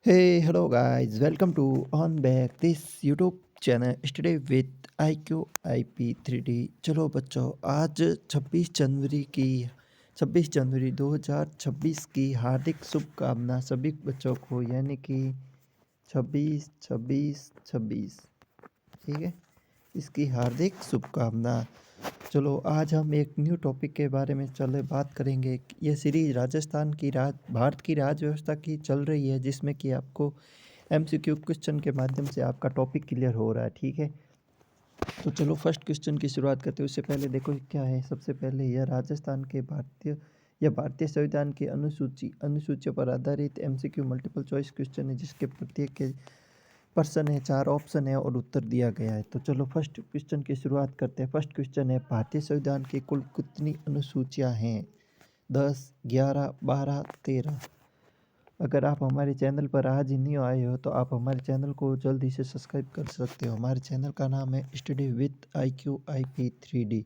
Hey, hello guys, welcome to On Back this YouTube channel today with IQ IP3D। चलो बच्चों, आज 26 जनवरी 2026 की हार्दिक शुभकामना सभी बच्चों को, यानी कि 26 26 26, ठीक है, इसकी हार्दिक शुभकामना। चलो आज हम एक न्यू टॉपिक के बारे में बात करेंगे। ये सीरीज राजस्थान की भारत की राज्य व्यवस्था की चल रही है, जिसमें कि आपको MCQ क्वेश्चन के माध्यम से आपका टॉपिक क्लियर हो रहा है, ठीक है। तो चलो फर्स्ट क्वेश्चन की शुरुआत करते हैं। उससे पहले देखो क्या है। सबसे पहले यह राजस्थान के भारतीय संविधान की अनुसूचियों पर आधारित MCQ मल्टीपल चॉइस क्वेश्चन है, जिसके प्रत्येक के प्रश्न है, 4 ऑप्शन है और उत्तर दिया गया है। तो चलो फर्स्ट क्वेश्चन की शुरुआत करते हैं। फर्स्ट क्वेश्चन है, भारतीय संविधान की कुल कितनी अनुसूचियां हैं? 10, 11, 12, 13। अगर आप हमारे चैनल पर आज ही न्यू आए हो तो आप हमारे चैनल को जल्दी से सब्सक्राइब कर सकते हो। हमारे चैनल का नाम है स्टडी विद IQ IP3D,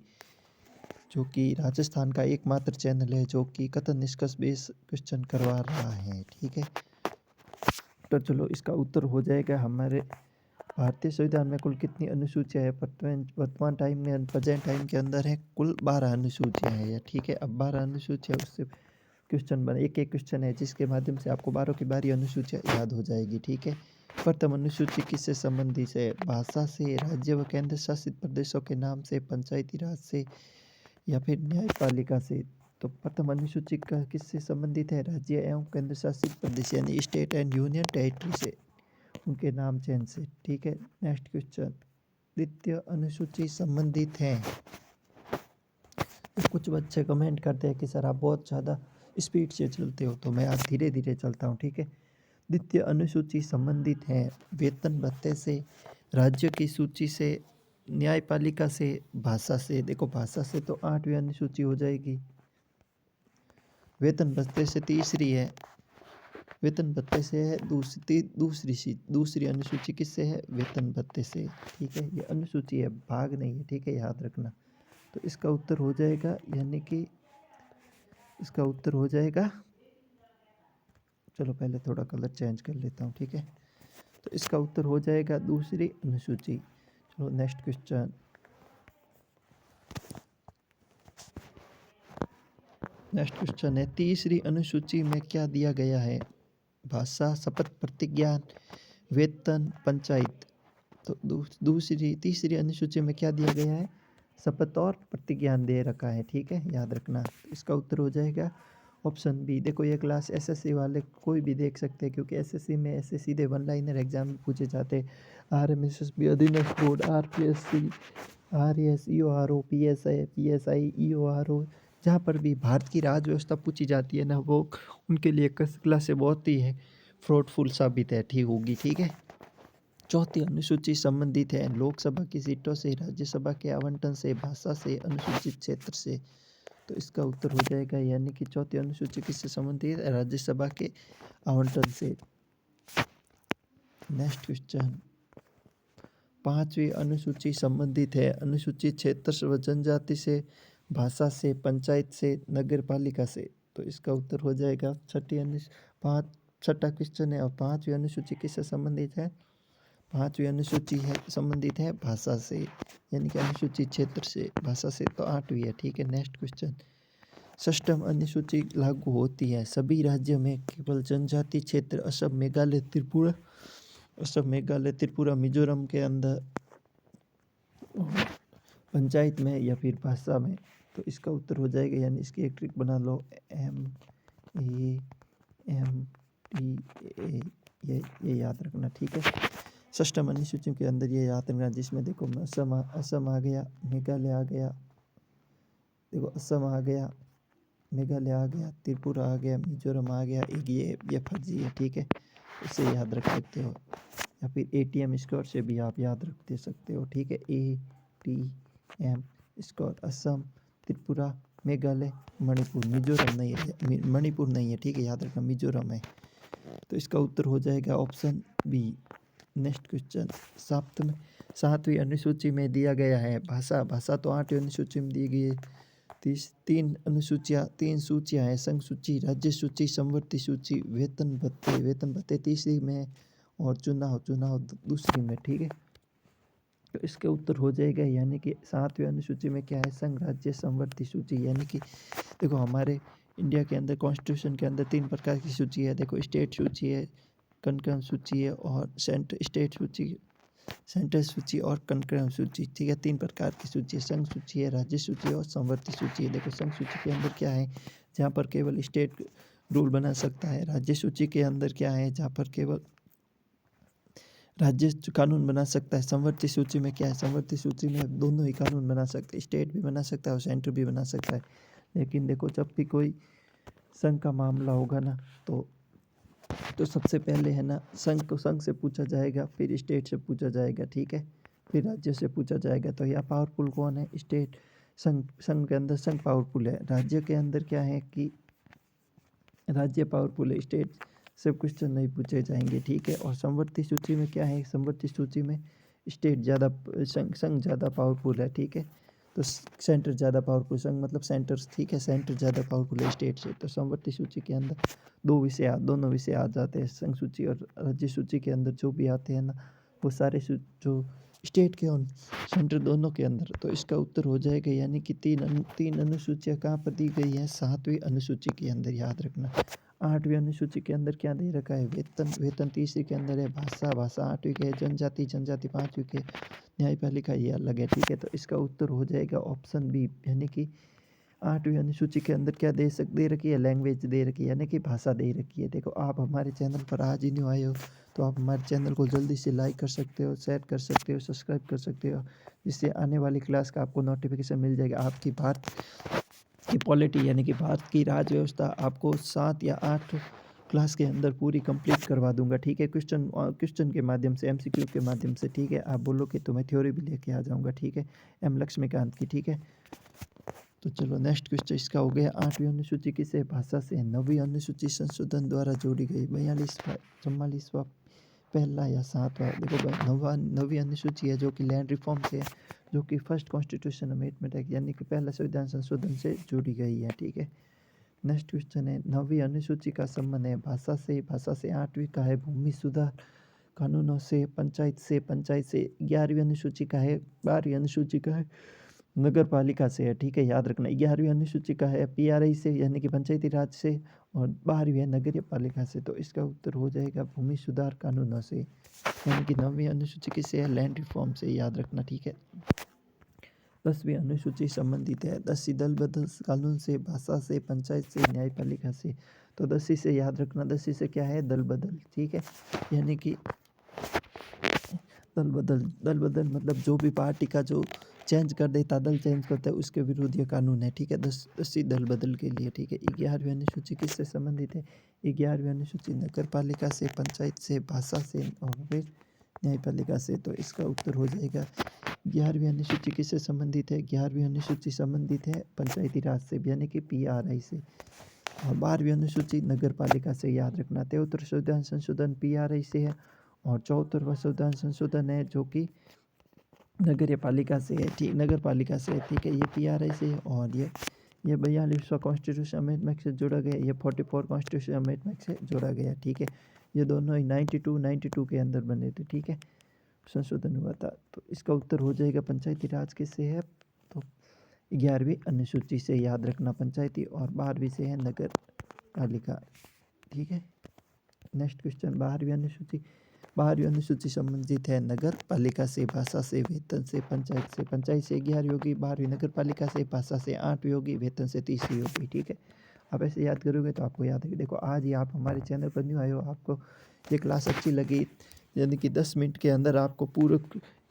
जो कि राजस्थान का एकमात्र चैनल है जो कि कथन निष्कर्ष बेस क्वेश्चन करवा रहा है, ठीक है। तो चलो इसका उत्तर हो जाएगा हमारे भारतीय संविधान में कुल कितनी अनुसूचियां है। वर्तमान टाइम में प्रेजेंट टाइम के अंदर है कुल 12 अनुसूचियां हैं, ठीक है। अब 12 अनुसूचियां, उससे क्वेश्चन बने, एक एक क्वेश्चन है जिसके माध्यम से आपको 12 की 12 अनुसूचियां याद हो जाएगी, ठीक है। प्रथम अनुसूची किससे संबंधित है? भाषा से, राज्य व केंद्र शासित प्रदेशों के नाम से, पंचायती राज से या फिर न्यायपालिका से। तो प्रथम अनुसूची का किससे संबंधित है? राज्य एवं केंद्र शासित प्रदेश यानी स्टेट एंड यूनियन टेरिटरी से, उनके नाम चयन से, ठीक है। नेक्स्ट क्वेश्चन, द्वितीय अनुसूची संबंधित है। तो कुछ बच्चे कमेंट करते हैं कि सर आप बहुत ज़्यादा स्पीड से चलते हो, तो मैं आज धीरे धीरे चलता हूँ, ठीक है। द्वितीय अनुसूची संबंधित है वेतन भत्ते से, राज्य की सूची से, न्यायपालिका से, भाषा से। देखो भाषा से तो 8वीं अनुसूची हो जाएगी, वेतन भत्ते से तीसरी है, वेतन भत्ते से है दूसरी अनुसूची किससे है? वेतन भत्ते से, ठीक है। ये अनुसूची है, भाग नहीं है, ठीक है, याद रखना। तो इसका उत्तर हो जाएगा, यानी कि इसका उत्तर हो जाएगा, चलो पहले थोड़ा कलर चेंज कर लेता हूँ, ठीक है। तो इसका उत्तर हो जाएगा दूसरी अनुसूची। चलो नेक्स्ट क्वेश्चन, है तीसरी अनुसूची में क्या दिया गया है? भाषा, शपथ, प्रतिज्ञा, वेतन, पंचायत। तो तीसरी अनुसूची में क्या दिया गया है? शपथ और प्रतिज्ञान दे रखा है, ठीक है, याद रखना। तो इसका उत्तर हो जाएगा ऑप्शन बी। देखो ये क्लास SSC वाले कोई भी देख सकते हैं, क्योंकि SSC में ऐसे सीधे वन लाइनर एग्जाम पूछे जाते हैं। RMSSB, अधीनस्थ board, RPSC, RAS, EORO, PSI, EORO, जहाँ पर भी भारत की राज्य व्यवस्था पूछी जाती है ना, वो उनके लिए क्लासें बहुत ही है फ्रूटफुल साबित है, ठीक होगी, ठीक है। चौथी अनुसूची संबंधित है लोकसभा की सीटों से, राज्यसभा के आवंटन से, भाषा से, अनुसूचित क्षेत्र से। तो इसका उत्तर हो जाएगा, यानी कि चौथी अनुसूची किससे संबंधित है? राज्यसभा के आवंटन से। नेक्स्ट क्वेश्चन, पांचवी अनुसूची संबंधित है अनुसूचित क्षेत्र व जनजाति से, भाषा से, पंचायत से, नगर पालिका से। तो इसका उत्तर हो जाएगा छठा क्वेश्चन है, और पांचवी अनुसूची किससे संबंधित है? पांचवी अनुसूची है संबंधित है भाषा से, यानी कि अनुसूचित क्षेत्र से। भाषा से तो 8वीं है, ठीक है। नेक्स्ट क्वेश्चन, षष्ठम अनुसूची लागू होती है सभी राज्यों में, केवल जनजाति क्षेत्र असम, मेघालय, त्रिपुरा, मिजोरम के अंदर, पंचायत में या फिर भाषा में। तो इसका उत्तर हो जाएगा, यानी इसकी एक ट्रिक बना लो, MAMTAA, ये याद रखना, ठीक है। षष्ठम अनुसूची के अंदर ये याद रखना, जिसमें देखो असम आ गया, मेघालय आ गया, देखो असम आ गया, मेघालय आ गया, त्रिपुरा आ गया, मिजोरम आ गया, एक ये फर्जी है, ठीक है, इसे याद रख सकते हो। या फिर ATM स्कोर से भी आप याद रख दे सकते हो, ठीक है। ATM स्कोर, असम, त्रिपुरा, मेघालय, मणिपुर, मिजोरम नहीं है, मणिपुर नहीं है, ठीक है, याद रखना, मिजोरम है। तो इसका उत्तर हो जाएगा ऑप्शन बी। नेक्स्ट क्वेश्चन, सातवीं अनुसूची में दिया गया है भाषा। भाषा तो 8वीं अनुसूची में दी गई है। तीन अनुसूचियाँ, तीन सूचियाँ हैं, संघ सूची, राज्य सूची, समवर्ती सूची, वेतन भत्ते तीसरी में और चुनाव दूसरी में, ठीक है। तो इसका उत्तर हो जाएगा यानी कि 7वीं अनुसूची में क्या है, संघ राज्य समवर्ती सूची। यानी कि देखो हमारे इंडिया के अंदर कॉन्स्टिट्यूशन के अंदर 3 प्रकार की सूची है। देखो स्टेट सूची है, कनकरम सूची है और सेंट्रल सूची और कनकरम सूची, ठीक है। 3 प्रकार की सूची है, संघ सूची है, राज्य सूची और समवर्ती सूची है। देखो संघ सूची के अंदर क्या है, जहाँ पर केवल स्टेट रूल बना सकता है। राज्य सूची के अंदर क्या है, जहाँ पर केवल राज्य कानून बना सकता है। समवर्ती सूची में क्या है, समवर्ती सूची में दोनों ही कानून बना सकते हैं, स्टेट भी बना सकता है और सेंटर भी बना सकता है। लेकिन देखो जब भी कोई संघ का मामला होगा ना, तो सबसे पहले है ना, संघ से पूछा जाएगा, फिर स्टेट से पूछा जाएगा, ठीक है, फिर राज्य से पूछा जाएगा। तो यहाँ पावरफुल कौन है, स्टेट। संघ के अंदर संघ पावरफुल है, राज्य के अंदर क्या है कि राज्य पावरफुल है, स्टेट से क्वेश्चन नहीं पूछे जाएंगे, ठीक है। और समवर्ती सूची में क्या है, समवर्ती सूची में स्टेट ज़्यादा, संघ ज़्यादा पावरफुल है, ठीक है। तो सेंटर ज़्यादा पावरफुल, संघ मतलब सेंटर, ठीक है, सेंटर ज़्यादा पावरफुल है स्टेट से। तो समवर्ती सूची के अंदर दोनों विषय आ जाते हैं, संघ सूची और राज्य सूची के अंदर जो भी आते हैं ना, वो सारे जो स्टेट के और सेंटर दोनों के अंदर। तो इसका उत्तर हो जाएगा यानी कि तीन अनुसूचियाँ कहाँ पर दी गई हैं, 7वीं अनुसूची के अंदर, याद रखना। 8वीं अनुसूची के अंदर क्या दे रखा है, वेतन तीसरी के अंदर है, भाषा 8वीं के है, जनजाति 5वीं के, न्यायपालिका ये अलग है, ठीक है। तो इसका उत्तर हो जाएगा ऑप्शन बी, यानी कि 8वीं अनुसूची के अंदर क्या दे रखी है, लैंग्वेज दे रखी है, यानी कि भाषा दे रखी है। देखो आप हमारे चैनल पर आज ही न्यू आए हो तो आप हमारे चैनल को जल्दी से लाइक कर सकते हो, शेयर कर सकते हो, सब्सक्राइब कर सकते हो, जिससे आने वाली क्लास का आपको नोटिफिकेशन मिल जाएगा। आपकी भारत की पॉलिटी यानी कि भारत की राज व्यवस्था आपको 7 या 8 क्लास के अंदर पूरी कंप्लीट करवा दूंगा, ठीक है। क्वेश्चन के माध्यम से, MCQ के माध्यम से, ठीक है। आप बोलोगे तो मैं थ्योरी भी लेके आ जाऊंगा, ठीक है, M लक्ष्मीकांत की, ठीक है। तो चलो नेक्स्ट क्वेश्चन इसका हो गया, 8वीं अनुसूची किसे भाषा से 9वीं अनुसूची संशोधन द्वारा जोड़ी गई, 44वां पहला या 7वां। देखो भाई 9वीं अनुसूची है जो कि लैंड रिफॉर्म से है, जो कि फर्स्ट कॉन्स्टिट्यूशन अमेंडमेंट है, यानी कि पहला संविधान संशोधन से जुड़ी गई है, ठीक है। नेक्स्ट क्वेश्चन है, 9वीं अनुसूची का संबंध है भाषा से 8वीं का है भूमि सुधार कानूनों से, पंचायत से 11वीं अनुसूची का है, 12वीं अनुसूची का है नगर पालिका से है, ठीक है, याद रखना। 11वीं अनुसूची का है PRI से यानी कि पंचायती राज से, और 12वीं है नगरीय पालिका से। तो इसका उत्तर हो जाएगा भूमि सुधार कानूनों से, यानी कि 9वीं अनुसूची किससे है, लैंड रिफॉर्म से, याद रखना, ठीक है। 10वीं अनुसूची संबंधित है 10वीं दल बदल कानून से, भाषा से, पंचायत से, न्यायपालिका से। तो 10वीं से याद रखना, 10वीं से क्या है, दल बदल, ठीक है, यानी कि दल बदल मतलब जो भी पार्टी का जो चेंज कर देता, दल चेंज करता है, उसके विरुद्ध ये कानून है, ठीक है। 10वीं दल बदल के लिए, ठीक है। 11वीं अनुसूची किससे संबंधित है, 11वीं अनुसूची नगर पालिका से, पंचायत से, भाषा से और फिर न्यायपालिका से। तो इसका उत्तर हो जाएगा 11वीं अनुसूची किससे संबंधित है, 11वीं अनुसूची संबंधित है पंचायती राज से, यानी कि PRI से। और 12वीं अनुसूची नगर पालिका से, याद रखना। 73 संविधान संशोधन PRI से है, और 74वां संविधान संशोधन है जो कि नगरीय पालिका से है, ठीक, नगर पालिका से है, ठीक है। ये PRI से है, और ये 42वां कॉन्स्टिट्यूशन अमेंडमेंट से जोड़ा गया, ये 44 कॉन्स्टिट्यूशन अमेंडमेंट से जोड़ा गया, ठीक है। ये दोनों ही 92 के अंदर बने थे, ठीक है, संशोधन हुआ था। तो इसका उत्तर हो जाएगा पंचायती राज किससे है, तो 11वीं अनुसूची से, याद रखना, पंचायती, और 12वीं से है नगर पालिका, ठीक है। नेक्स्ट क्वेश्चन, 12वीं अनुसूची संबंधित है नगर पालिका से, भाषा से, वेतन से, पंचायत से 11वीं होगी, 12वीं नगर पालिका से, भाषा से 8वीं होगी, वेतन से 30वीं होगी, ठीक है। आप ऐसे याद करोगे तो आपको याद है। देखो आज ही आप हमारे चैनल पर न्यू आए हो, आपको ये क्लास अच्छी लगी, यानी कि 10 मिनट के अंदर आपको पूरा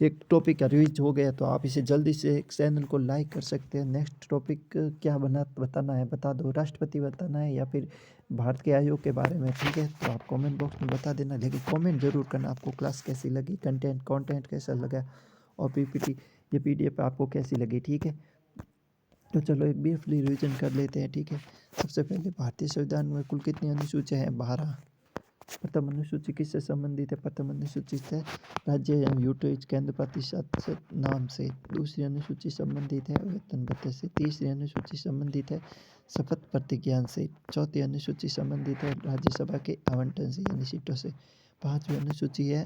एक टॉपिक का रिवीज हो गया, तो आप इसे जल्दी से चैनल को लाइक कर सकते हैं। नेक्स्ट टॉपिक क्या बताना है बता दो, राष्ट्रपति बताना है या फिर भारत के आयोग के बारे में, ठीक है। तो आप कमेंट बॉक्स में बता देना, लेकिन कमेंट जरूर करना आपको क्लास कैसी लगी, कंटेंट कैसा लगा, और PPT ये PDF आपको कैसी लगी, ठीक है। तो चलो एक ब्रीफली रिवीजन कर लेते हैं, ठीक है। सबसे पहले भारतीय संविधान में कुल कितनी अनुसूचियाँ हैं, 12, प्रथम अनुसूची किससे संबंधित है? प्रथम अनुसूची है राज्य एवं यूटेज केंद्र प्रतिशत नाम से। दूसरी अनुसूची संबंधित है वेतन भत्ते से। तीसरी अनुसूची संबंधित है शपथ प्रतिज्ञान से। चौथी अनुसूची संबंधित है राज्यसभा के आवंटन से यानी सीटों से। पांचवी अनुसूची है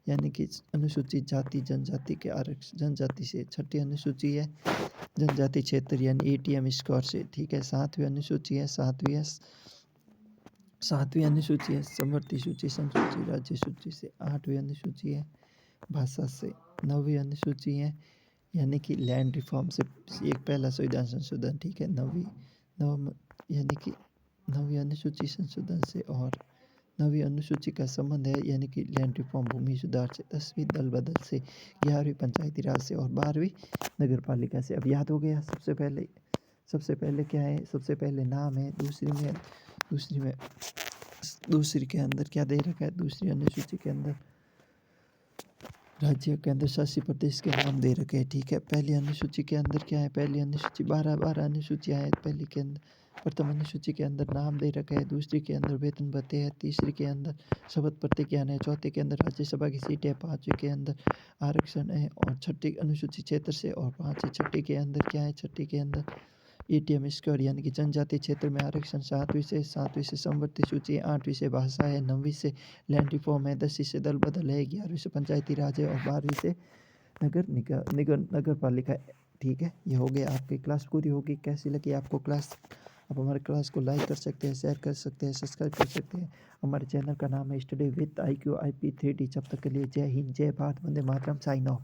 यानी कि अनुसूचित जाति जनजाति के आरक्षण जनजाति से। छठी अनुसूची है जनजाति क्षेत्र यानी ATM स्कोर से। ठीक है। सातवीं अनुसूची है सातवीं अनुसूची है समवर्ती सूची संसूची राज्य सूची से। आठवीं अनुसूची है भाषा से। नौवीं अनुसूची है यानी कि लैंड रिफॉर्म से एक पहला संविधान संशोधन। ठीक है। यानी कि नौवीं अनुसूची संशोधन से। और नौवीं अनुसूची का संबंध है यानी कि लैंड रिफॉर्म भूमि सुधार से। 10वीं दल बदल से। 11वीं पंचायती राज से। और 12वीं नगर पालिका से। अब याद हो गया। सबसे पहले क्या है? सबसे पहले नाम है। दूसरी के अंदर क्या दे रखा है? दूसरी अनुसूची के अंदर राज्य केंद्र शासित प्रदेश के नाम दे रखे हैं। ठीक है। पहली अनुसूची के अंदर क्या है? पहली अनुसूची 12 अनुसूचियाँ हैं। पहली के अंदर प्रथम अनुसूची के अंदर नाम दे रखा है। दूसरी के अंदर वेतन भत्ते है। तीसरी के अंदर शपथ प्रतिज्ञान है। चौथे के अंदर राज्यसभा की सीट है। पाँचवीं के अंदर आरक्षण है। और छठी अनुसूची क्षेत्र से। और छठी के अंदर क्या है? छठी के अंदर ATM स्क्वायर यानी कि जनजातीय क्षेत्र में आरक्षण। सातवीं से समवर्ती सूची है। आठवीं से भाषा है। नौवीं से लैंड रिफॉर्म है। 10वीं से दल बदल है। 11वीं से पंचायती राज है। और 12वीं से नगर पालिका है। ठीक है। ये हो गया। आपकी क्लास पूरी होगी। कैसी लगी आपको क्लास? आप हमारे क्लास को लाइक कर सकते हैं, शेयर कर सकते हैं, सब्सक्राइब कर सकते हैं। हमारे चैनल का नाम है study with IQ IP 3D। जब तक के लिए जय हिंद, जय भारत, वंदे मातरम, साइन ऑफ।